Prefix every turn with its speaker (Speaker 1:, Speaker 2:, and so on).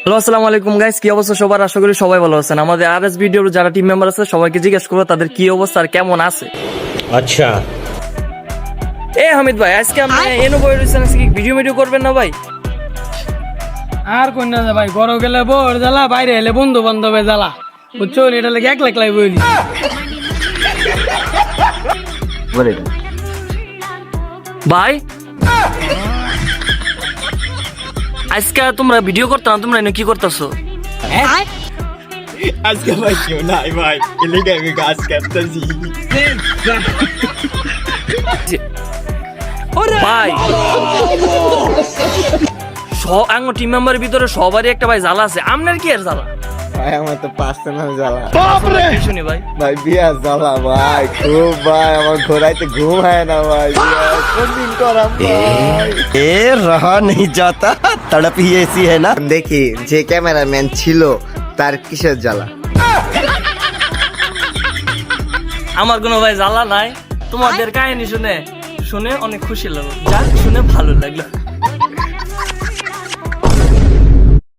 Speaker 1: Hello, আসসালামু আলাইকুম guys, কি অবস্থা সবার? আশা করি সবাই ভালো আছেন। আমাদের আরএস ভিডিওর যারা টিম মেম্বার আছে সবাইকে জিজ্ঞেস করবো তাদের কি অবস্থা আর কেমন আছে।
Speaker 2: আচ্ছা,
Speaker 1: হামিদ ভাই, আজকে আপনি এনো বই রয়েছেন, আজকে ভিডিও করবেন না ভাই?
Speaker 3: আর কোন না ভাই, গরম গেলে বর জ্বালা, বাইরে এলে বন্ধু বান্ধবে জ্বালা, বুঝছো? এটা লাগে এক লাখ লাই বইলি।
Speaker 1: ভাই আজকে তোমরা ভিডিও করতে না, তোমরা এনে কি করতেছো?
Speaker 2: আজকে ভাই কেউ নাই ভাই, এলিগে আমি গাছ কাটতেছি।
Speaker 1: ভাই টিম মেম্বারের ভিতরে সবারই একটা ভাই জ্বালা আছে, আপনার কি আর জ্বালা?
Speaker 2: ভাই আমার তো পার্সোনাল জ্বালা
Speaker 1: কি শুনি ভাই?
Speaker 2: ভাই বিয়া জ্বালা ভাই, খুব ভাই আমার ঘোরাইতে ঘুম হয় না ভাই, কোন দিন করাম ভাই।
Speaker 4: ए रहा नहीं जाता, तड़प ही ऐसी है ना।
Speaker 2: দেখি যে ক্যামেরাম্যান ছিল তার কিসের জ্বালা।
Speaker 1: আমার কোনো ভাই জ্বালা নাই। তোমাদের কাহিনী শুনে শুনে অনেক খুশি লাগলো, যাক শুনে ভালো লাগলো।